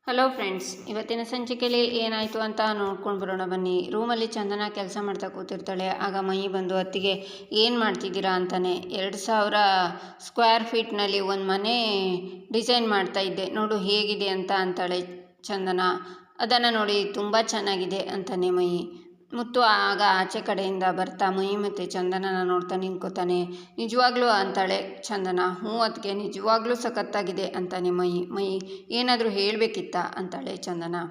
Hello friends, ಇವತ್ತಿನ ಸಂಚಿಕೆಯಲ್ಲಿ ಏನಾಯಿತು ಅಂತ ನೋಡ್ಕೊಂಡು ಬರೋಣ ಬನ್ನಿ. ರೂಮಲ್ಲಿ ಚಂದನ ಕೆಲಸ ಮಾಡ್ತಾ ಕೂತಿರ್ತಾಳೆ. ಆಗ ಮೈ ಬಂದು ಅತ್ತಿಗೆ ಏನು ಮಾಡ್ತಿದ್ದೀರಾ ಅಂತಾನೆ. 2000 ಸ್ಕ್ವೇರ್ ಫೀಟ್ನಲ್ಲಿ ಒಂದು ಮನೆ ಡಿಸೈನ್ ಮಾಡ್ತಾ ಇದ್ದೆ, ನೋಡು ಹೇಗಿದೆ ಅಂತ ಅಂತಾಳೆ ಚಂದನ. ಅದನ್ನು ನೋಡಿ ತುಂಬ ಚೆನ್ನಾಗಿದೆ ಅಂತಾನೆ ಮೈ. ಮುತ್ತು ಆಗ ಆಚೆ ಕಡೆಯಿಂದ ಬರ್ತಾ ಮೈ ಮತ್ತು ಚಂದನನ ನೋಡ್ತಾ ನಿಂತ್ಕೋತಾನೆ. ನಿಜವಾಗ್ಲೂ ಅಂತಾಳೆ ಚಂದನ. ಹ್ಞೂ ಅದಕ್ಕೆ ನಿಜವಾಗ್ಲೂ ಸಖತ್ತಾಗಿದೆ ಅಂತಾನೆ ಮೈ ಏನಾದರೂ ಹೇಳಬೇಕಿತ್ತಾ ಅಂತಾಳೆ ಚಂದನ.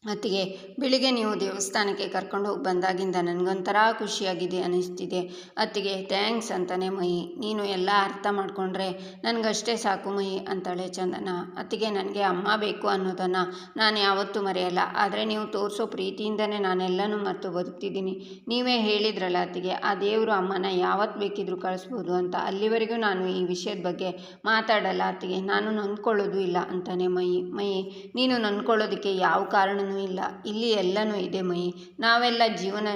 ಅತ್ತಿಗೆ, ಬೆಳಿಗ್ಗೆ ನೀವು ದೇವಸ್ಥಾನಕ್ಕೆ ಕರ್ಕೊಂಡು ಹೋಗಿ ಬಂದಾಗಿಂದ ನನಗೊಂಥರ ಖುಷಿಯಾಗಿದೆ ಅನ್ನಿಸ್ತಿದೆ ಅತ್ತಿಗೆ. ಥ್ಯಾಂಕ್ಸ್ ಅಂತಾನೆ ಮೈ. ನೀನು ಎಲ್ಲ ಅರ್ಥ ಮಾಡಿಕೊಂಡ್ರೆ ನನಗಷ್ಟೇ ಸಾಕು ಮೈ ಅಂತಾಳೆ ಚಂದನ. ಅತ್ತಿಗೆ, ನನಗೆ ಅಮ್ಮ ಬೇಕು ಅನ್ನೋದನ್ನು ನಾನು ಯಾವತ್ತೂ ಮರೆಯಲ್ಲ. ಆದರೆ ನೀವು ತೋರಿಸೋ ಪ್ರೀತಿಯಿಂದನೇ ನಾನೆಲ್ಲನೂ ಮರೆತು ಬದುಕ್ತಿದ್ದೀನಿ. ನೀವೇ ಹೇಳಿದ್ರಲ್ಲ ಅತ್ತಿಗೆ, ಆ ದೇವರು ಅಮ್ಮನ ಯಾವತ್ತು ಬೇಕಿದ್ರೂ ಕಳಿಸ್ಬೋದು ಅಂತ. ಅಲ್ಲಿವರೆಗೂ ನಾನು ಈ ವಿಷಯದ ಬಗ್ಗೆ ಮಾತಾಡಲ್ಲ ಅತ್ತಿಗೆ. ನಾನು ನೊಂದ್ಕೊಳ್ಳೋದು ಇಲ್ಲ ಅಂತಾನೆ ಮೈ. ನೀನು ನೊಂದ್ಕೊಳ್ಳೋದಕ್ಕೆ ಯಾವ ಕಾರಣನೂ ಇಲ್ಲ. ಇಲ್ಲಿ ಎಲ್ಲನೂ ಇದೆ ಮೈ. ನಾವೆಲ್ಲ ಜೀವನ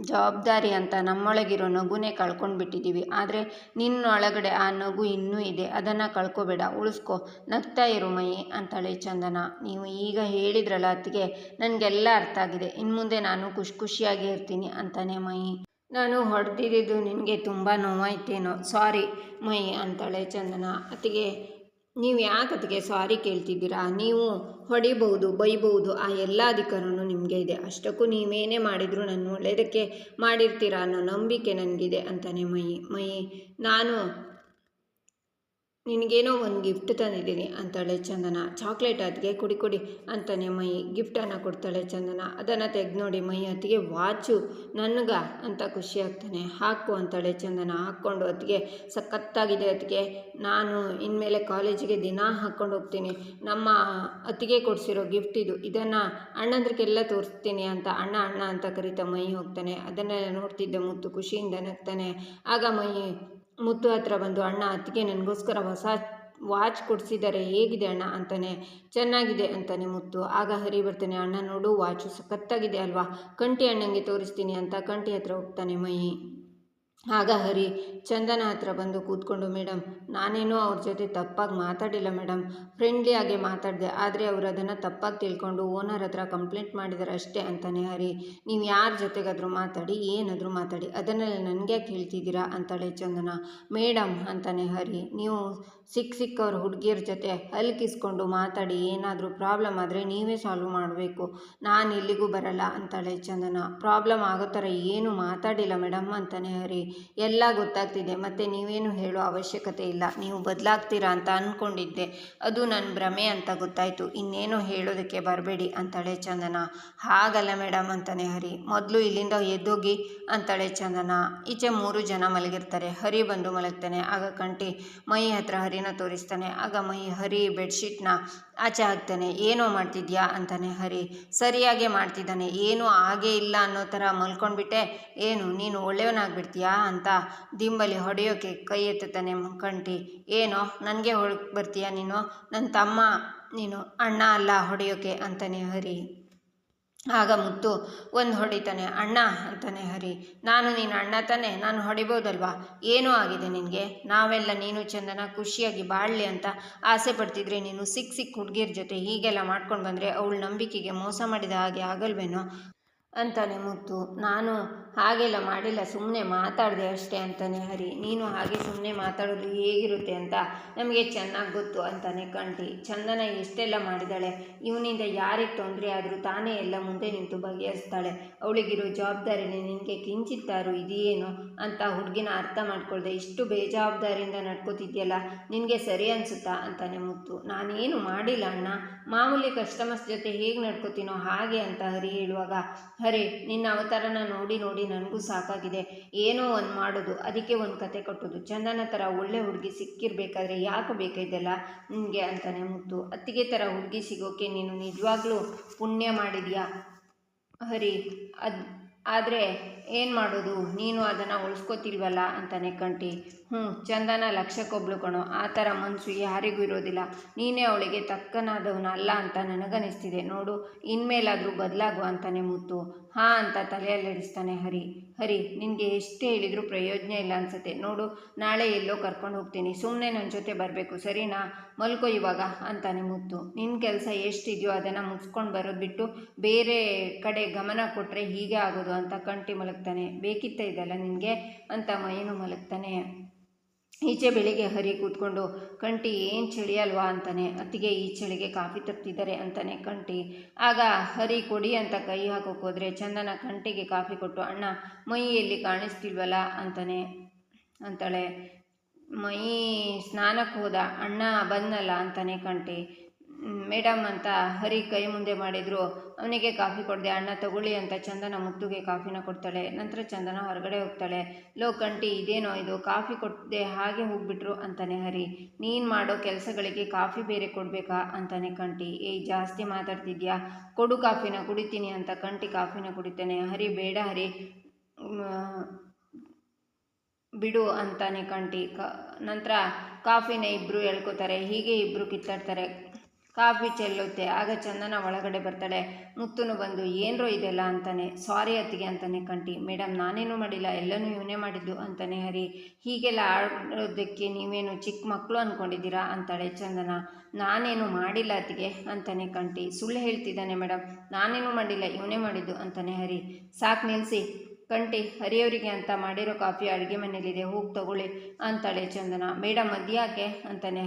ಜವಾಬ್ದಾರಿ ಅಂತ ನಮ್ಮೊಳಗಿರೋ ನಗುನೇ ಕಳ್ಕೊಂಡ್ಬಿಟ್ಟಿದ್ದೀವಿ. ಆದರೆ ನಿನ್ನೊಳಗಡೆ ಆ ನಗು ಇನ್ನೂ ಇದೆ. ಅದನ್ನು ಕಳ್ಕೊಬೇಡ, ಉಳಿಸ್ಕೊ, ನಗ್ತಾ ಇರು ಮೈ ಅಂತಾಳೆ ಚಂದನ. ನೀವು ಈಗ ಹೇಳಿದ್ರಲ್ಲ ಅತ್ತಿಗೆ, ನನಗೆಲ್ಲ ಅರ್ಥ ಆಗಿದೆ. ಇನ್ಮುಂದೆ ನಾನು ಖುಷಿಯಾಗಿ ಇರ್ತೀನಿ ಅಂತಾನೆ ಮೈ. ನಾನು ಹೊಡೆದಿದ್ದು ನಿನಗೆ ತುಂಬ ನೋವಾಯ್ತೇನೋ, ಸಾರಿ ಮೈ ಅಂತಾಳೆ ಚಂದನ. ಅತ್ತಿಗೆ, ನೀವು ಯಾಕೆ ಅದಕ್ಕೆ ಸಾರಿ ಕೇಳ್ತಿದ್ದೀರಾ? ನೀವು ಹೊಡಿಬಹುದು, ಬೈಬಹುದು, ಆ ಎಲ್ಲ ಅಧಿಕಾರನೂ ನಿಮಗೆ ಇದೆ. ಅಷ್ಟಕ್ಕೂ ನೀವೇನೇ ಮಾಡಿದರೂ ನನ್ನ ಒಳ್ಳೆಯದಕ್ಕೆ ಮಾಡಿರ್ತೀರಾ ಅನ್ನೋ ನಂಬಿಕೆ ನನಗಿದೆ ಅಂತಾನೆ ಮೈ. ನಾನು ನಿನಗೇನೋ ಒಂದು ಗಿಫ್ಟ್ ತಂದಿದ್ದೀನಿ ಅಂತಾಳೆ ಚಂದನ. ಚಾಕ್ಲೇಟ್ ಅದಕ್ಕೆ ಕೊಡಿ ಅಂತಾನೆ ಮೈ. ಗಿಫ್ಟನ್ನು ಕೊಡ್ತಾಳೆ ಚಂದನ. ಅದನ್ನು ತೆಗೆದು ನೋಡಿ ಮೈ. ಅತ್ತಿಗೆ, ವಾಚು ನನಗ ಅಂತ ಖುಷಿ ಆಗ್ತಾನೆ. ಹಾಕು ಅಂತಾಳೆ ಚಂದನ. ಹಾಕ್ಕೊಂಡು ಅತ್ತಿಗೆ, ಸಖತ್ತಾಗಿದೆ ಅತ್ತಿಗೆ, ನಾನು ಇನ್ಮೇಲೆ ಕಾಲೇಜಿಗೆ ದಿನ ಹಾಕ್ಕೊಂಡು ಹೋಗ್ತೀನಿ. ನಮ್ಮ ಅತ್ತಿಗೆ ಕೊಡಿಸಿರೋ ಗಿಫ್ಟ್ ಇದು. ಇದನ್ನು ಅಣ್ಣಂದ್ರಿಗೆಲ್ಲ ತೋರಿಸ್ತೀನಿ ಅಂತ ಅಣ್ಣ ಅಂತ ಕರೀತಾ ಮೈ ಹೋಗ್ತಾನೆ. ಅದನ್ನೆಲ್ಲ ನೋಡ್ತಿದ್ದ ಮುತ್ತು ಖುಷಿಯಿಂದ ನಗ್ತಾನೆ. ಆಗ ಮೈ ಮುತ್ತು ಹತ್ರ ಬಂದು, ಅಣ್ಣ ಅತ್ತಿಗೆ ನನಗೋಸ್ಕರ ಹೊಸ ವಾಚ್ ಕೊಡಿಸಿದ್ದಾರೆ, ಹೇಗಿದೆ ಅಣ್ಣ ಅಂತಾನೆ. ಚೆನ್ನಾಗಿದೆ ಅಂತಾನೆ ಮುತ್ತು. ಆಗ ಹರಿ ಬರ್ತಾನೆ. ಅಣ್ಣ ನೋಡು, ವಾಚು ಸಖತ್ತಾಗಿದೆ ಅಲ್ವಾ, ಕಂಠಿ ಅಣ್ಣಂಗೆ ತೋರಿಸ್ತೀನಿ ಅಂತ ಕಂಠಿ ಹತ್ರ ಹೋಗ್ತಾನೆ ಮೈ. ಆಗ ಹರಿ ಚಂದನ ಹತ್ರ ಬಂದು ಕೂತ್ಕೊಂಡು, ಮೇಡಮ್ ನಾನೇನೋ ಅವ್ರ ಜೊತೆ ತಪ್ಪಾಗಿ ಮಾತಾಡಿಲ್ಲ ಮೇಡಮ್, ಫ್ರೆಂಡ್ಲಿಯಾಗೆ ಮಾತಾಡಿದೆ. ಆದರೆ ಅವರು ಅದನ್ನು ತಪ್ಪಾಗಿ ತಿಳ್ಕೊಂಡು ಓನರ್ ಹತ್ರ ಕಂಪ್ಲೇಂಟ್ ಮಾಡಿದ್ದಾರೆ ಅಷ್ಟೇ ಅಂತಾನೆ ಹರಿ. ನೀವು ಯಾರ ಜೊತೆಗಾದರೂ ಮಾತಾಡಿ, ಏನಾದರೂ ಮಾತಾಡಿ, ಅದನ್ನೆಲ್ಲ ನನಗೆ ಯಾಕೆ ಹೇಳ್ತಿದ್ದೀರಾ ಅಂತಾಳೆ ಚಂದನ. ಮೇಡಮ್ ಅಂತಾನೆ ಹರಿ, ನೀವು ಸಿಕ್ಕವ್ರ ಹುಡುಗಿಯರ ಜೊತೆ ಹಲ್ಕಿಸ್ಕೊಂಡು ಮಾತಾಡಿ, ಏನಾದರೂ ಪ್ರಾಬ್ಲಮ್ ಆದರೆ ನೀವೇ ಸಾಲ್ವ್ ಮಾಡಬೇಕು, ನಾನು ಇಲ್ಲಿಗೂ ಬರಲ್ಲ ಅಂತಾಳೆ ಚಂದನ. ಪ್ರಾಬ್ಲಮ್ ಆಗೋ ಥರ ಏನೂ ಮಾತಾಡಿಲ್ಲ ಮೇಡಮ್ ಅಂತಾನೆ ಹರಿ. ಎಲ್ಲ ಗೊತ್ತಾಗ್ತಿದೆ, ಮತ್ತು ನೀವೇನು ಹೇಳೋ ಅವಶ್ಯಕತೆ ಇಲ್ಲ. ನೀವು ಬದಲಾಗ್ತೀರಾ ಅಂತ ಅಂದ್ಕೊಂಡಿದ್ದೆ, ಅದು ನನ್ನ ಭ್ರಮೆ ಅಂತ ಗೊತ್ತಾಯಿತು. ಇನ್ನೇನು ಹೇಳೋದಕ್ಕೆ ಬರಬೇಡಿ ಅಂತಾಳೆ ಚಂದನ. ಹಾಗಲ್ಲ ಮೇಡಮ್ ಅಂತಾನೆ ಹರಿ. ಮೊದಲು ಇಲ್ಲಿಂದ ಎದ್ದೋಗಿ ಅಂತಾಳೆ ಚಂದನ. ಈಚೆ 3 ಜನ ಮಲಗಿರ್ತಾರೆ. ಹರಿ ಬಂದು ಮಲಗ್ತಾನೆ. ಆಗ ಕಂಠಿ ಮೈ ಹತ್ರ ಹರಿನ ತೋರಿಸ್ತಾನೆ. ಆಗ ಮೈ ಹರಿ ಬೆಡ್ಶೀಟ್ನ ಆಚೆ ಹಾಕ್ತಾನೆ. ಏನೋ ಮಾಡ್ತಿದ್ಯಾ ಅಂತಾನೆ ಹರಿ. ಸರಿಯಾಗೇ ಮಾಡ್ತಿದ್ದಾನೆ, ಏನೂ ಆಗೇ ಇಲ್ಲ ಅನ್ನೋ ಥರ ಮಲ್ಕೊಂಡ್ಬಿಟ್ಟೆ, ಏನು ನೀನು ಒಳ್ಳೆಯವನಾಗ್ಬಿಡ್ತೀಯಾ ಅಂತ ದಿಂಬಲಿ ಹೊಡೆಯೋಕ್ಕೆ ಕೈ ಎತ್ತುತ್ತಾನೆ ಕಂಠಿ. ಏನೋ ನನಗೆ ಬರ್ತೀಯಾ ನೀನು? ನನ್ನ ತಮ್ಮ ನೀನು, ಅಣ್ಣ ಅಲ್ಲ ಹೊಡೆಯೋಕ್ಕೆ ಅಂತಾನೆ ಹರಿ. ಆಗ ಮುತ್ತು ಒಂದು ಹೊಡಿತಾನೆ. ಅಣ್ಣ ಅಂತಾನೆ ಹರಿ. ನಾನು ನೀನು ಅಣ್ಣ ತಾನೆ, ನಾನು ಹೊಡಿಬೋದಲ್ವಾ? ಏನೂ ಆಗಿದೆ ನಿನಗೆ? ನಾವೆಲ್ಲ ನೀನು ಚಂದನ ಖುಷಿಯಾಗಿ ಬಾಳಲಿ ಅಂತ ಆಸೆ ಪಡ್ತಿದ್ರೆ ನೀನು ಸಿಕ್ಕ ಹುಡುಗಿಯರ ಜೊತೆ ಹೀಗೆಲ್ಲ ಮಾಡ್ಕೊಂಡು ಬಂದರೆ ಅವಳ ನಂಬಿಕೆಗೆ ಮೋಸ ಮಾಡಿದ ಹಾಗೆ ಆಗಲ್ವೇನೋ ಅಂತಾನೆ ಮುತ್ತು. ನಾನು ಹಾಗೆಲ್ಲ ಮಾಡಿಲ್ಲ, ಸುಮ್ಮನೆ ಮಾತಾಡಿದೆ ಅಷ್ಟೇ ಅಂತಾನೆ ಹರಿ. ನೀನು ಹಾಗೆ ಸುಮ್ಮನೆ ಮಾತಾಡೋದು ಹೇಗಿರುತ್ತೆ ಅಂತ ನಮಗೆ ಚೆನ್ನಾಗಿ ಗೊತ್ತು ಅಂತಾನೆ ಕಂಠಿ. ಚಂದನ ಎಷ್ಟೆಲ್ಲ ಮಾಡಿದಾಳೆ, ಇವನಿಂದ ಯಾರಿಗೆ ತೊಂದರೆ ಆದರೂ ತಾನೇ ಎಲ್ಲ ಮುಂದೆ ನಿಂತು ಬಗೆಹರಿಸ್ತಾಳೆ. ಅವಳಿಗಿರೋ ಜವಾಬ್ದಾರಿನೇ ನಿನಗೆ ಕಿಂಚಿತ್ತಾರು ಇದೆಯೇನೋ ಅಂತ ಹುಡುಗಿನ ಅರ್ಥ ಮಾಡ್ಕೊಳ್ದೆ ಇಷ್ಟು ಬೇಜವಾಬ್ದಾರಿಯಿಂದ ನಡ್ಕೋತಿದ್ಯಲ್ಲ, ನಿನಗೆ ಸರಿ ಅನಿಸುತ್ತಾ ಅಂತಾನೆ ಮುತ್ತು. ನಾನೇನು ಮಾಡಿಲ್ಲ ಅಣ್ಣ, ಮಾಮೂಲಿ ಕಸ್ಟಮರ್ಸ್ ಜೊತೆ ಹೇಗೆ ನಡ್ಕೋತೀನೋ ಹಾಗೆ ಅಂತ ಹರಿ ಹೇಳುವಾಗ, ಹರಿ ನಿನ್ನ ಅವತಾರನ ನೋಡಿ ನನಗೂ ಸಾಕಾಗಿದೆ. ಏನೋ ಒಂದು ಮಾಡೋದು, ಅದಕ್ಕೆ ಒಂದು ಕತೆ ಕಟ್ಟೋದು, ಚಂದನ ಥರ ಒಳ್ಳೆ ಹುಡುಗಿ ಸಿಕ್ಕಿರ್ಬೇಕಾದ್ರೆ ಯಾಕೆ ಬೇಕಾಯ್ತಲ್ಲ ನಿನಗೆ ಅಂತಾನೆ ಮುತ್ತು. ಅತ್ತಿಗೆ ಥರ ಹುಡುಗಿ ಸಿಗೋಕ್ಕೆ ನೀನು ನಿಜವಾಗ್ಲೂ ಪುಣ್ಯ ಮಾಡಿದ್ಯಾ ಹರಿ. ಆದರೆ ಏನು ಮಾಡೋದು, ನೀನು ಅದನ್ನು ಉಳಿಸ್ಕೋತಿಲ್ವಲ್ಲ ಅಂತಾನೆ ಕಂಠಿ. ಚಂದನ ಲಕ್ಷಕ್ಕೊಬ್ಳು ಕಣೋ, ಆ ಥರ ಮನಸ್ಸು ಯಾರಿಗೂ ಇರೋದಿಲ್ಲ. ನೀನೇ ಅವಳಿಗೆ ತಕ್ಕನಾದವನ ಅಲ್ಲ ಅಂತ ನನಗನ್ನಿಸ್ತಿದೆ ನೋಡು, ಇನ್ಮೇಲಾದರೂ ಬದಲಾಗುವ ಅಂತಾನೆ ಮುತ್ತು. ಹಾಂ ಅಂತ ತಲೆಯಲ್ಲಿಡಿಸ್ತಾನೆ ಹರಿ. ನಿನಗೆ ಎಷ್ಟು ಹೇಳಿದರೂ ಪ್ರಯೋಜನ ಇಲ್ಲ ಅನ್ಸುತ್ತೆ ನೋಡು, ನಾಳೆ ಎಲ್ಲೋ ಕರ್ಕೊಂಡು ಹೋಗ್ತೀನಿ, ಸುಮ್ಮನೆ ನನ್ನ ಜೊತೆ ಬರಬೇಕು ಸರಿನಾ? ಮಲ್ಕೋ ಇವಾಗ ಅಂತಾನೆ ಮುತ್ತು. ನಿನ್ನ ಕೆಲಸ ಎಷ್ಟಿದೆಯೋ ಅದನ್ನು ಮುಗಿಸ್ಕೊಂಡು ಬರೋದು ಬಿಟ್ಟು ಬೇರೆ ಕಡೆ ಗಮನ ಕೊಟ್ಟರೆ ಹೀಗೆ ಆಗೋದು ಅಂತ ಕಂಟಿ ಮಲಗ್ತಾನೆ. ಬೇಕಿತ್ತ ಇದೆಲ್ಲ ನಿನಗೆ ಅಂತ ಮೈನು ಮಲಗ್ತಾನೆ. ಈಚೆ ಬೆಳಿಗ್ಗೆ ಹರಿ ಕೂತ್ಕೊಂಡು, ಕಂಟಿ ಏನು ಚಳಿ ಅಲ್ವಾ ಅಂತಾನೆ. ಅತ್ತಿಗೆ ಈ ಚಳಿಗೆ ಕಾಫಿ ತರ್ತಿದ್ದಾರೆ ಅಂತಾನೆ ಕಂಟಿ. ಆಗ ಹರಿ ಕೊಡಿ ಅಂತ ಕೈ ಹಾಕೋಕೆ ಹೋದರೆ ಚಂದನ ಕಂಟಿಗೆ ಕಾಫಿ ಕೊಟ್ಟು, ಅಣ್ಣ ಮೈಯಲ್ಲಿ ಕಾಣಿಸ್ತಿಲ್ವಲ್ಲ ಅಂತಾಳೆ. ಮೈ ಸ್ನಾನಕ್ಕೆ ಹೋದ, ಅಣ್ಣ ಬಂದಲ್ಲ ಅಂತಾನೆ ಕಂಟಿ. ಮೇಡಮ್ ಅಂತ ಹರಿ ಕೈ ಮುಂದೆ ಮಾಡಿದ್ರು. ಅವನಿಗೆ ಕಾಫಿ ಕೊಡದೆ, ಅಣ್ಣ ತಗೊಳ್ಳಿ ಅಂತ ಚಂದನ ಮುತ್ತುಗೆ ಕಾಫಿನ ಕೊಡ್ತಾಳೆ. ನಂತರ ಚಂದನ ಹೊರಗಡೆ ಹೋಗ್ತಾಳೆ. ಲೋ ಕಂಟಿ, ಇದೇನೋ ಇದು, ಕಾಫಿ ಕೊಡದೆ ಹಾಗೆ ಹೋಗ್ಬಿಟ್ರು ಅಂತಾನೆ ಹರಿ. ನೀನು ಮಾಡೋ ಕೆಲಸಗಳಿಗೆ ಕಾಫಿ ಬೇರೆ ಕೊಡಬೇಕಾ ಅಂತಾನೆ ಕಂಟಿ. ಜಾಸ್ತಿ ಮಾತಾಡ್ತಿದ್ಯಾ, ಕೊಡು ಕಾಫಿನ ಕುಡಿತೀನಿ ಅಂತ ಕಂಟಿ ಕಾಫಿನ ಕುಡಿತಾನೆ. ಹರಿ ಬೇಡ ಹರಿ ಬಿಡು ಅಂತಾನೆ ಕಂಟಿ. ನಂತರ ಕಾಫಿನ ಇಬ್ಬರು ಎಳ್ಕೊತಾರೆ. ಹೀಗೆ ಇಬ್ಬರು ಕಿತ್ತಾಡ್ತಾರೆ. ಕಾಫಿ ಚೆಲ್ಲುತ್ತೆ. ಆಗ ಚಂದನ ಒಳಗಡೆ ಬರ್ತಾಳೆ. ಮುತ್ತುನು ಬಂದು, ಏನ್ರೋ ಇದೆಲ್ಲ ಅಂತಾನೆ. ಸಾರಿ ಅತ್ತಿಗೆ ಅಂತಾನೆ ಕಂಟಿ. ಮೇಡಮ್ ನಾನೇನು ಮಾಡಿಲ್ಲ, ಎಲ್ಲನೂ ಇವನೇ ಮಾಡಿದ್ದು ಅಂತಾನೆ ಹರಿ. ಹೀಗೆಲ್ಲ ಆಡೋದಕ್ಕೆ ನೀವೇನು ಚಿಕ್ಕ ಮಕ್ಕಳು ಅಂದ್ಕೊಂಡಿದ್ದೀರಾ ಅಂತಾಳೆ ಚಂದನ. ನಾನೇನು ಮಾಡಿಲ್ಲ ಅತ್ತಿಗೆ ಅಂತಾನೆ ಕಂಟಿ. ಸುಳ್ಳು ಹೇಳ್ತಿದ್ದಾನೆ ಮೇಡಮ್, ನಾನೇನು ಮಾಡಿಲ್ಲ, ಇವನೇ ಮಾಡಿದ್ದು ಅಂತಾನೆ ಹರಿ. ಸಾಕು ನಿಲ್ಲಿಸಿ ಕಂಟಿ, ಹರಿಯವರಿಗೆ ಅಂತ ಮಾಡಿರೋ ಕಾಫಿ ಅಡುಗೆ ಮನೇಲಿದೆ, ಹೋಗಿ ತಗೊಳ್ಳಿ ಅಂತಾಳೆ ಚಂದನ. ಮೇಡಮ್ ಅದ್ಯಾಕೆ ಅಂತಾನೆ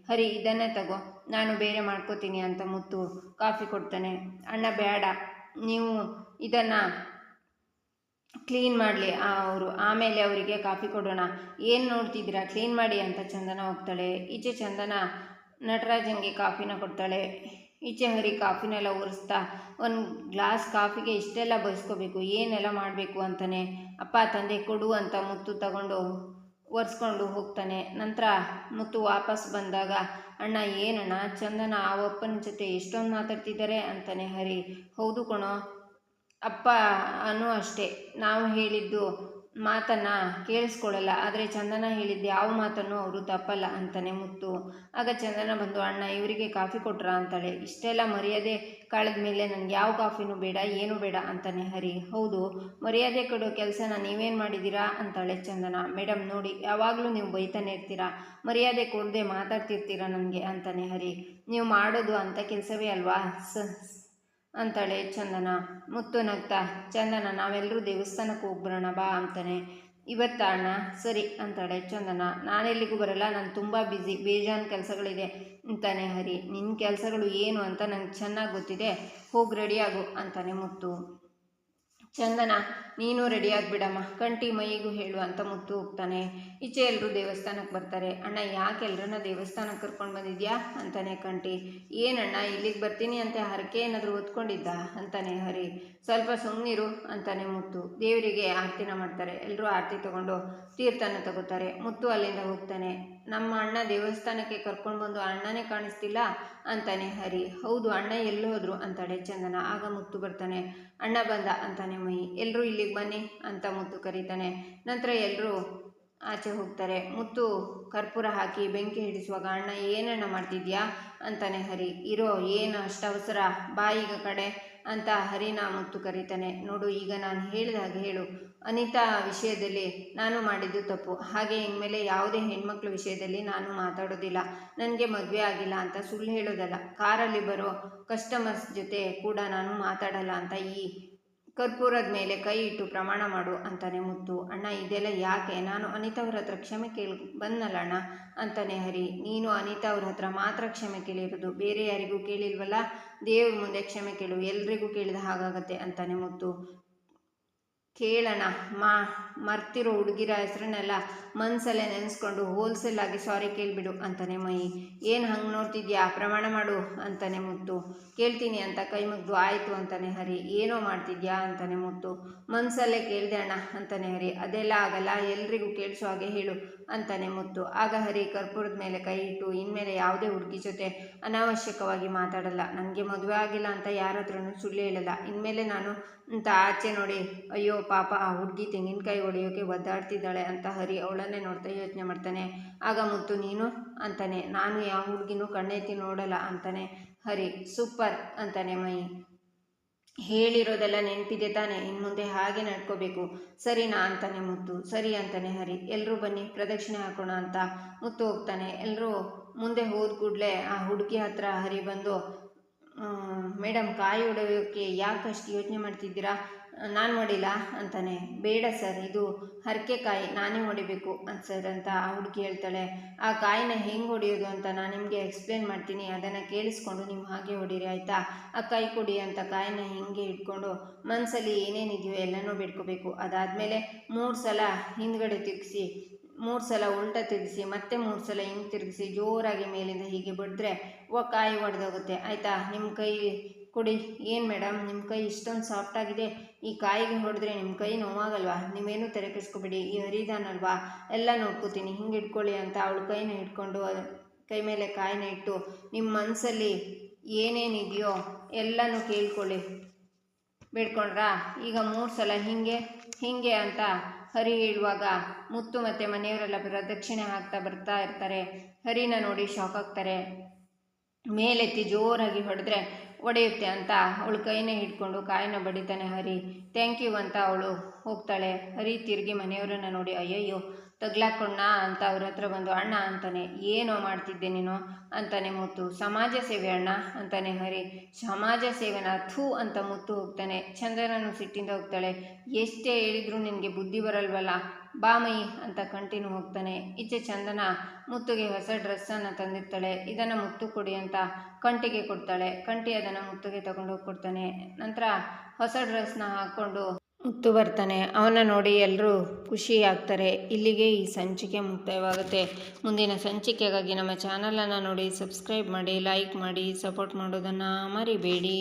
ಹರಿ ಇದನ್ನೇ ತಗೋ, ನಾನು ಬೇರೆ ಮಾಡ್ಕೋತೀನಿ ಅಂತ ಮುತ್ತು ಕಾಫಿ ಕೊಡ್ತಾನೆ. ಅಣ್ಣ ಬೇಡ, ನೀವು ಇದನ್ನು ಕ್ಲೀನ್ ಮಾಡಲಿ ಅವರು, ಆಮೇಲೆ ಅವರಿಗೆ ಕಾಫಿ ಕೊಡೋಣ. ಏನು ನೋಡ್ತಿದ್ದೀರಾ, ಕ್ಲೀನ್ ಮಾಡಿ ಅಂತ ಚಂದನ ಹೋಗ್ತಾಳೆ. ಈಚೆ ಚಂದನ ನಟರಾಜನ್ಗೆ ಕಾಫಿನ ಕೊಡ್ತಾಳೆ. ಈಚೆ ಹರಿ ಕಾಫಿನೆಲ್ಲ ಒರೆಸ್ತಾ, ಒಂದು ಗ್ಲಾಸ್ ಕಾಫಿಗೆ ಇಷ್ಟೆಲ್ಲ ಬಯಸ್ಕೋಬೇಕು, ಏನೆಲ್ಲ ಮಾಡಬೇಕು ಅಂತಾನೆ. ಅಪ್ಪ ತಂದೆ ಕೊಡು ಅಂತ ಮುತ್ತು ತಗೊಂಡು ಒರೆಸ್ಕೊಂಡು ಹೋಗ್ತಾನೆ. ನಂತರ ಮುತ್ತು ವಾಪಸ್ ಬಂದಾಗ, ಅಣ್ಣ ಏನಣ್ಣ ಚಂದನ ಆ ಅಪ್ಪನ ಜೊತೆ ಎಷ್ಟೊಂದು ಮಾತಾಡ್ತಿದ್ದಾರೆ ಅಂತಾನೆ ಹರಿ. ಹೌದು ಕಣೋ ಅಪ್ಪ ಅಷ್ಟೇ, ನಾವು ಹೇಳಿದ್ದು ಮಾತನ್ನು ಕೇಳಿಸ್ಕೊಳ್ಳಲ್ಲ, ಆದರೆ ಚಂದನ ಹೇಳಿದ್ದು ಯಾವ ಮಾತನ್ನು ಅವರು ತಪ್ಪಲ್ಲ ಅಂತಾನೆ ಮುತ್ತು. ಆಗ ಚಂದನ ಬಂದು, ಅಣ್ಣ ಇವರಿಗೆ ಕಾಫಿ ಕೊಟ್ರಾ ಅಂತಾಳೆ. ಇಷ್ಟೆಲ್ಲ ಮರ್ಯಾದೆ ಕಳೆದ ಮೇಲೆ ನನಗೆ ಯಾವ ಕಾಫಿನೂ ಬೇಡ, ಏನೂ ಬೇಡ ಅಂತಾನೆ ಹರಿ. ಹೌದು, ಮರ್ಯಾದೆ ಕೊಡೋ ಕೆಲಸನ ನೀವೇನು ಮಾಡಿದ್ದೀರಾ ಅಂತಾಳೆ ಚಂದನ. ಮೇಡಮ್ ನೋಡಿ, ಯಾವಾಗಲೂ ನೀವು ಬೈತಾನೆ ಇರ್ತೀರಾ, ಮರ್ಯಾದೆ ಕೊಡದೆ ಮಾತಾಡ್ತಿರ್ತೀರಾ ನನಗೆ ಅಂತಾನೆ ಹರಿ. ನೀವು ಮಾಡೋದು ಅಂಥ ಕೆಲಸವೇ ಅಲ್ವಾ ಅಂತಾಳೆ ಚಂದನ. ಮುತ್ತು ನಗ್ತಾ, ಚಂದನ ನಾವೆಲ್ಲರೂ ದೇವಸ್ಥಾನಕ್ಕೆ ಹೋಗ್ಬರೋಣ ಬಾ ಅಂತಾನೆ. ಇವತ್ತ ಅಣ್ಣ ಸರಿ ಅಂತಾಳೆ ಚಂದನ. ನಾನೆಲ್ಲಿಗೂ ಬರಲ್ಲ, ನಾನು ತುಂಬ ಬ್ಯುಸಿ, ಬೇಜಾನ್ ಕೆಲಸಗಳಿದೆ ಅಂತಾನೆ ಹರಿ. ನಿನ್ನ ಕೆಲಸಗಳು ಏನು ಅಂತ ನನಗೆ ಚೆನ್ನಾಗಿ ಗೊತ್ತಿದೆ, ಹೋಗಿ ರೆಡಿಯಾಗು ಅಂತಾನೆ ಮುತ್ತು. ಚಂದನ ನೀನು ರೆಡಿಯಾಗಿಬಿಡಮ್ಮ, ಕಂಟಿ ಮೈಗೂ ಹೇಳು ಅಂತ ಮುತ್ತು ಹೋಗ್ತಾನೆ. ಈಚೆ ಎಲ್ಲರೂ ದೇವಸ್ಥಾನಕ್ಕೆ ಬರ್ತಾರೆ. ಅಣ್ಣ ಯಾಕೆ ಎಲ್ಲರನ್ನ ದೇವಸ್ಥಾನಕ್ಕೆ ಕರ್ಕೊಂಡು ಬಂದಿದ್ಯಾ ಅಂತಾನೆ ಕಂಟಿ. ಏನಣ್ಣ ಇಲ್ಲಿಗೆ ಬರ್ತೀನಿ ಅಂತ ಹರಕೆ ಏನಾದರೂ ಹೊತ್ಕೊಂಡಿದ್ದ ಅಂತಾನೆ ಹರಿ. ಸ್ವಲ್ಪ ಸುಮ್ಮನಿರು ಅಂತಾನೆ ಮುತ್ತು. ದೇವರಿಗೆ ಆರತಿನ ಮಾಡ್ತಾರೆ. ಎಲ್ಲರೂ ಆರತಿ ತಗೊಂಡು ತೀರ್ಥನ ತಗೋತಾರೆ. ಮುತ್ತು ಅಲ್ಲಿಂದ ಹೋಗ್ತಾನೆ. ನಮ್ಮ ಅಣ್ಣ ದೇವಸ್ಥಾನಕ್ಕೆ ಕರ್ಕೊಂಡು ಬಂದು ಅಣ್ಣನೇ ಕಾಣಿಸ್ತಿಲ್ಲ ಅಂತಾನೆ ಹರಿ. ಹೌದು, ಅಣ್ಣ ಎಲ್ಲಿ ಹೋದ್ರು ಅಂತಾಳೆ ಚಂದನ. ಆಗ ಮುತ್ತು ಬರ್ತಾನೆ. ಅಣ್ಣ ಬಂದ ಅಂತಾನೆ ಮೈ. ಎಲ್ಲರೂ ಇಲ್ಲಿಗೆ ಬನ್ನಿ ಅಂತ ಮುತ್ತು ಕರೀತಾನೆ. ನಂತರ ಎಲ್ಲರೂ ಆಚೆ ಹೋಗ್ತಾರೆ. ಮುತ್ತು ಕರ್ಪೂರ ಹಾಕಿ ಬೆಂಕಿ ಹಿಡಿಸುವಾಗ, ಅಣ್ಣ ಏನಣ್ಣ ಮಾಡ್ತಿದ್ಯಾ ಅಂತಾನೆ ಹರಿ. ಇರೋ ಏನು ಅಷ್ಟು ಅವಸರ, ಬಾಯಿಗ ಕಡೆ ಅಂತ ಹರಿನ ಮುತ್ತು ಕರೀತಾನೆ. ನೋಡು, ಈಗ ನಾನು ಹೇಳಿದ ಹಾಗೆ ಹೇಳು, ಅನಿತಾ ವಿಷಯದಲ್ಲಿ ನಾನು ಮಾಡಿದ್ದು ತಪ್ಪು, ಹಾಗೆ ಇನ್ಮೇಲೆ ಯಾವುದೇ ಹೆಣ್ಮಕ್ಳ ವಿಷಯದಲ್ಲಿ ನಾನು ಮಾತಾಡೋದಿಲ್ಲ, ನನಗೆ ಮದುವೆ ಆಗಿಲ್ಲ ಅಂತ ಸುಳ್ಳು ಹೇಳೋದಲ್ಲ, ಕಾರಲ್ಲಿ ಬರೋ ಕಸ್ಟಮರ್ಸ್ ಜೊತೆ ಕೂಡ ನಾನು ಮಾತಾಡಲ್ಲ ಅಂತ ಈ ಕರ್ಪೂರದ ಮೇಲೆ ಕೈ ಇಟ್ಟು ಪ್ರಮಾಣ ಮಾಡು ಅಂತಾನೆ ಮುತ್ತು. ಅಣ್ಣ ಇದೆಲ್ಲ ಯಾಕೆ, ನಾನು ಅನಿತಾ ಅವ್ರ ಹತ್ರ ಕ್ಷಮೆ ಕೇಳಿ ಬಂದಲ್ಲ ಅಣ್ಣ ಅಂತಾನೆ ಹರಿ. ನೀನು ಅನಿತಾ ಅವ್ರ ಹತ್ರ ಮಾತ್ರ ಕ್ಷಮೆ ಕೇಳಿರೋದು, ಬೇರೆ ಯಾರಿಗೂ ಕೇಳಿಲ್ವಲ್ಲ, ದೇವ್ರ ಮುಂದೆ ಕ್ಷಮೆ ಕೇಳು, ಎಲ್ರಿಗೂ ಕೇಳಿದ ಹಾಗಾಗತ್ತೆ ಅಂತಾನೆ ಮುತ್ತು. ಕೇಳೋಣ, ಮರ್ತಿರೋ ಹುಡುಗಿರ ಹೆಸರನ್ನೆಲ್ಲ ಮನಸ್ಸಲ್ಲೇ ನೆನೆಸ್ಕೊಂಡು ಹೋಲ್ಸೇಲ್ ಆಗಿ ಸಾರಿ ಕೇಳಿಬಿಡು ಅಂತಾನೆ ಮೈ. ಏನು ಹಂಗೆ ನೋಡ್ತಿದ್ಯಾ, ಪ್ರಮಾಣ ಮಾಡು ಅಂತಾನೆ ಮುತ್ತು. ಕೇಳ್ತೀನಿ ಅಂತ ಕೈ ಮುಗ್ದು ಆಯಿತು ಅಂತಾನೆ ಹರಿ. ಏನೋ ಮಾಡ್ತಿದ್ಯಾ ಅಂತಾನೆ ಮುತ್ತು. ಮನಸ್ಸಲ್ಲೇ ಕೇಳಿದೆ ಅಣ್ಣ ಅಂತಾನೆ ಹರಿ. ಅದೆಲ್ಲ ಆಗಲ್ಲ, ಎಲ್ರಿಗೂ ಕೇಳಿಸೋ ಹಾಗೆ ಹೇಳು ಅಂತಾನೆ ಮುತ್ತು. ಆಗ ಹರಿ ಕರ್ಪೂರದ ಮೇಲೆ ಕೈ ಇಟ್ಟು, ಇನ್ಮೇಲೆ ಯಾವುದೇ ಹುಡುಗಿ ಜೊತೆ ಅನಾವಶ್ಯಕವಾಗಿ ಮಾತಾಡಲ್ಲ, ನನಗೆ ಮದುವೆ ಆಗಿಲ್ಲ ಅಂತ ಯಾರ ಹತ್ರನೂ ಸುಳ್ಳು ಹೇಳಲ್ಲ, ಇನ್ಮೇಲೆ ನಾನು ಅಂತ ಆಚೆ ನೋಡಿ ಅಯ್ಯೋ ಪಾಪ ಆ ಹುಡುಗಿ ತೆಂಗಿನಕಾಯಿ ಹೊಡೆಯೋಕೆ ಒದ್ದಾಡ್ತಿದ್ದಾಳೆ ಅಂತ ಹರಿ ಅವಳನ್ನೇ ನೋಡ್ತಾ ಯೋಚನೆ ಮಾಡ್ತಾನೆ. ಆಗ ಮುತ್ತು ನೀನು ಅಂತಾನೆ. ನಾನು ಯಾವ ಹುಡುಗಿನೂ ಕಣ್ಣೆತ್ತಿ ನೋಡಲ್ಲ ಅಂತಾನೆ ಹರಿ. ಸೂಪರ್ ಅಂತಾನೆ ಮೈ. ಹೇಳಿರೋದೆಲ್ಲ ನೆನಪಿದೆ ತಾನೆ, ಇನ್ನು ಮುಂದೆ ಹಾಗೆ ನಡ್ಕೋಬೇಕು ಸರಿನಾ ಅಂತಾನೆ ಮುತ್ತು. ಸರಿ ಅಂತಾನೆ ಹರಿ. ಎಲ್ಲರೂ ಬನ್ನಿ ಪ್ರದಕ್ಷಿಣೆ ಹಾಕೋಣ ಅಂತ ಮುತ್ತು ಹೋಗ್ತಾನೆ. ಎಲ್ಲರೂ ಮುಂದೆ ಹೋದ ಕೂಡಲೇ ಆ ಹುಡುಗಿ ಹತ್ರ ಹರಿ ಬಂದು, ಮೇಡಮ್ ಕಾಯಿ ಹೊಡೆಯೋಕ್ಕೆ ಯಾಕಷ್ಟು ಯೋಚನೆ ಮಾಡ್ತಿದ್ದೀರಾ, ನಾನು ಹೊಡಿಲ್ಲ ಅಂತಾನೆ. ಬೇಡ ಸರ್, ಇದು ಹರಕೆ ಕಾಯಿ, ನಾನೇ ಹೊಡಿಬೇಕು ಸರ್ ಅಂತ ಆ ಹುಡುಗಿ ಹೇಳ್ತಾಳೆ. ಆ ಕಾಯಿನ ಹೆಂಗೆ ಹೊಡೆಯೋದು ಅಂತ ನಾನು ನಿಮಗೆ ಎಕ್ಸ್ಪ್ಲೇನ್ ಮಾಡ್ತೀನಿ, ಅದನ್ನು ಕೇಳಿಸ್ಕೊಂಡು ನೀವು ಹಾಗೆ ಹೊಡೀರಿ ಆಯಿತಾ. ಆ ಕಾಯಿ ಕೊಡಿ ಅಂತ ಕಾಯಿನ ಹಿಂಗೆ ಇಟ್ಕೊಂಡು ಮನಸ್ಸಲ್ಲಿ ಏನೇನಿದೆಯೋ ಎಲ್ಲನೂ ಬಿಡ್ಕೋಬೇಕು. ಅದಾದಮೇಲೆ 3 ಸಲ ಹಿಂದ್ಗಡೆ ತಿರುಗಿಸಿ, 3 ಸಲ ಉಲ್ಟಾ ತಿರುಗಿಸಿ, ಮತ್ತೆ 3 ಸಲ ಹಿಂಗೆ ತಿರುಗಿಸಿ ಜೋರಾಗಿ ಮೇಲಿಂದ ಹೀಗೆ ಬಡಿದ್ರೆ ಕಾಯಿ ಒಡೆದೋಗುತ್ತೆ ಆಯಿತಾ. ನಿಮ್ಮ ಕೈ ಕೊಡಿ. ಏನು ಮೇಡಮ್ ನಿಮ್ಮ ಕೈ ಇಷ್ಟೊಂದು ಸಾಫ್ಟಾಗಿದೆ, ಈ ಕಾಯಿಗೆ ಹೊಡೆದ್ರೆ ನಿಮ್ಮ ಕೈ ನೋವಾಗಲ್ವಾ, ನೀವೇನು ತಲೆ ಕೆಡಿಸ್ಕೊಬೇಡಿ, ಈ ಹರಿದಾನಲ್ವಾ ಎಲ್ಲ ನೋಡ್ಕೋತೀನಿ, ಹಿಂಗೆ ಇಟ್ಕೊಳ್ಳಿ ಅಂತ ಅವಳು ಕೈನ ಇಟ್ಕೊಂಡು ಕೈ ಮೇಲೆ ಕಾಯಿನ ಇಟ್ಟು, ನಿಮ್ಮ ಮನಸ್ಸಲ್ಲಿ ಏನೇನಿದೆಯೋ ಎಲ್ಲನೂ ಕೇಳ್ಕೊಳ್ಳಿ ಬೇಡ್ಕೊಂಡ್ರಾ. ಈಗ 3 ಸಲ ಹಿಂಗೆ ಹಿಂಗೆ ಅಂತ ಹರಿ ಹೇಳುವಾಗ ಮುತ್ತು ಮತ್ತು ಮನೆಯವರೆಲ್ಲ ಪ್ರದಕ್ಷಿಣೆ ಹಾಕ್ತಾ ಬರ್ತಾ ಇರ್ತಾರೆ. ಹರಿನ ನೋಡಿ ಶಾಕ್ ಆಗ್ತಾರೆ. ಮೇಲೆತ್ತಿ ಜೋರಾಗಿ ಹೊಡೆದ್ರೆ ಒಡೆಯುತ್ತೆ ಅಂತ ಅವಳು ಕೈನೇ ಹಿಡ್ಕೊಂಡು ಕಾಯಿನ ಬಡಿತಾನೆ ಹರಿ. ಥ್ಯಾಂಕ್ ಯು ಅಂತ ಅವಳು ಹೋಗ್ತಾಳೆ. ಹರಿ ತಿರುಗಿ ಮನೆಯವರನ್ನ ನೋಡಿ ಅಯ್ಯಯ್ಯೋ ತಗ್ಲಾಕೊಂಡ ಅಂತ ಅವ್ರ ಹತ್ರ ಬಂದು ಅಣ್ಣ ಅಂತಾನೆ. ಏನೋ ಮಾಡ್ತಿದ್ದೆ ನೀನು ಅಂತಾನೆ ಮುತ್ತು. ಸಮಾಜ ಸೇವೆ ಅಣ್ಣ ಅಂತಾನೆ ಹರಿ. ಸಮಾಜ ಸೇವೆನ ಥೂ ಅಂತ ಮುತ್ತು ಹೋಗ್ತಾನೆ. ಚಂದನನು ಸಿಟ್ಟಿಂದ ಹೋಗ್ತಾಳೆ. ಎಷ್ಟೇ ಹೇಳಿದ್ರು ನಿನಗೆ ಬುದ್ಧಿ ಬರಲ್ವಲ್ಲ, ಬಾಮಯಿ ಅಂತ ಕಂಟಿನ್ಯೂ ಹೋಗ್ತಾನೆ. ಈಚೆ ಚಂದನ ಮುತ್ತುಗೆ ಹೊಸ ಡ್ರೆಸ್ಸನ್ನು ತಂದಿರ್ತಾಳೆ. ಇದನ್ನು ಮುತ್ತು ಕೊಡಿ ಅಂತ ಕಂಟಿಗೆ ಕೊಡ್ತಾಳೆ. ಕಂಟಿ ಅದನ್ನು ಮುತ್ತುಗೆ ತಗೊಂಡೋಗಿ ಕೊಡ್ತಾನೆ. ನಂತರ ಹೊಸ ಡ್ರೆಸ್ನ ಹಾಕ್ಕೊಂಡು ಮುತ್ತು ಬರ್ತಾನೆ. ಅವನ್ನ ನೋಡಿ ಎಲ್ಲರೂ ಖುಷಿ ಆಗ್ತಾರೆ. ಇಲ್ಲಿಗೆ ಈ ಸಂಚಿಕೆ ಮುಕ್ತಾಯವಾಗುತ್ತೆ. ಮುಂದಿನ ಸಂಚಿಕೆಗಾಗಿ ನಮ್ಮ ಚಾನಲನ್ನು ನೋಡಿ ಸಬ್ಸ್ಕ್ರೈಬ್ ಮಾಡಿ, ಲೈಕ್ ಮಾಡಿ, ಸಪೋರ್ಟ್ ಮಾಡೋದನ್ನು ಮರಿಬೇಡಿ.